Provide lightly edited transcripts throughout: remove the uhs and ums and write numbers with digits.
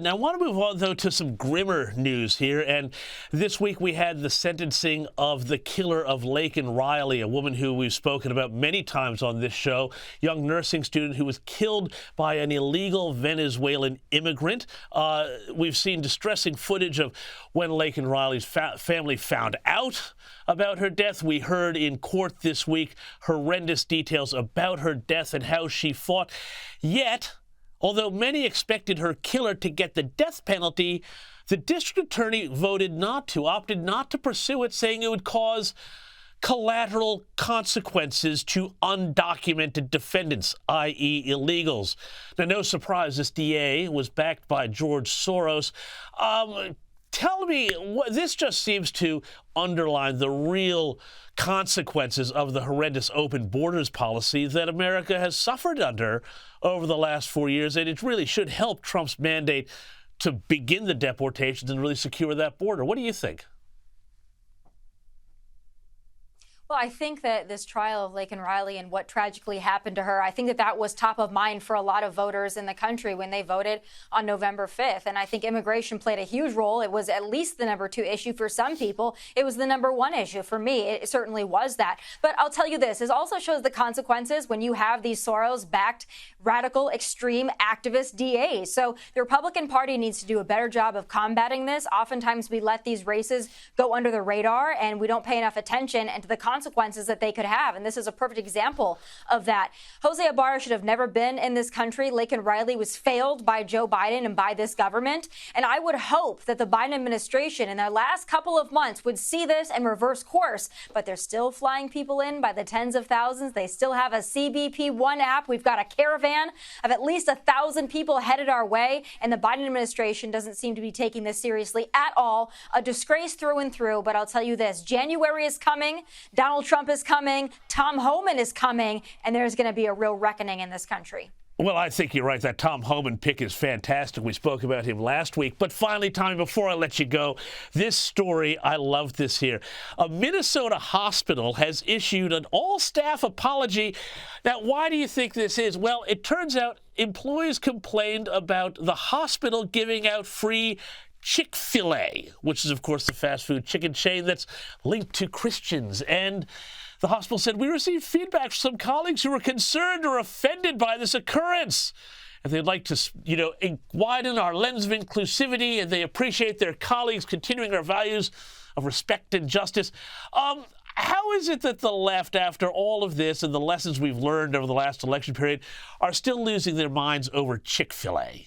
Now, I want to move on, though, to some grimmer news here. And this week we had the sentencing of the killer of Laken Riley, a woman who we've spoken about many times on this show, young nursing student who was killed by an illegal Venezuelan immigrant. We've seen distressing footage of when Laken Riley's family found out about her death. We heard in court this week horrendous details about her death and how she fought. Yet, although many expected her killer to get the death penalty, the district attorney opted not to pursue it, saying it would cause collateral consequences to undocumented defendants, i.e. illegals. Now, no surprise, this DA was backed by George Soros. Tell me, this just seems to underline the real consequences of the horrendous open borders policy that America has suffered under over the last 4 years, and it really should help Trump's mandate to begin the deportations and really secure that border. What do you think? Well, I think that this trial of Laken Riley and what tragically happened to her, I think that that was top of mind for a lot of voters in the country when they voted on November 5th. And I think immigration played a huge role. It was at least the number 2 issue for some people. It was the number 1 issue for me. It certainly was that. But I'll tell you this also shows the consequences when you have these Soros-backed radical, extreme activist DAs. So the Republican Party needs to do a better job of combating this. Oftentimes we let these races go under the radar and we don't pay enough attention to the consequences that they could have. And this is a perfect example of that. Jose Ibarra should have never been in this country. Laken Riley was failed by Joe Biden and by this government. And I would hope that the Biden administration in their last couple of months would see this and reverse course. But they're still flying people in by the tens of thousands. They still have a CBP One app. We've got a caravan of at least 1,000 people headed our way. And the Biden administration doesn't seem to be taking this seriously at all. A disgrace through and through. But I'll tell you this, January is coming. Donald Trump is coming. Tom Homan is coming. And there's going to be a real reckoning in this country. Well, I think you're right. That Tom Homan pick is fantastic. We spoke about him last week. But finally, Tommy, before I let you go, this story, I love this here. A Minnesota hospital has issued an all-staff apology. Now, why do you think this is? Well, it turns out employees complained about the hospital giving out free Chick-fil-A, which is, of course, the fast food chicken chain that's linked to Christians. And the hospital said, we received feedback from some colleagues who were concerned or offended by this occurrence. And they'd like to, widen our lens of inclusivity, and they appreciate their colleagues continuing our values of respect and justice. How is it that the left, after all of this and the lessons we've learned over the last election period, are still losing their minds over Chick-fil-A?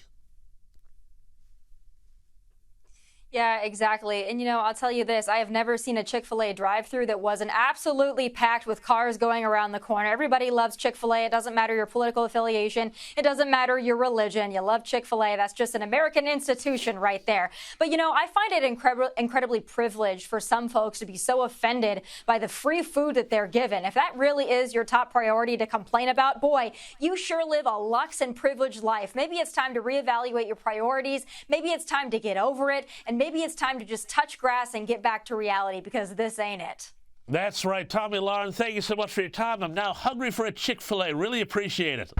Yeah, exactly. And, I'll tell you this. I have never seen a Chick-fil-A drive-thru that wasn't absolutely packed with cars going around the corner. Everybody loves Chick-fil-A. It doesn't matter your political affiliation. It doesn't matter your religion. You love Chick-fil-A. That's just an American institution right there. But, I find it incredibly privileged for some folks to be so offended by the free food that they're given. If that really is your top priority to complain about, boy, you sure live a luxe and privileged life. Maybe it's time to reevaluate your priorities. Maybe it's time to get over it. And maybe it's time to just touch grass and get back to reality, because this ain't it. That's right. Tomi Lahren, thank you so much for your time. I'm now hungry for a Chick-fil-A. Really appreciate it.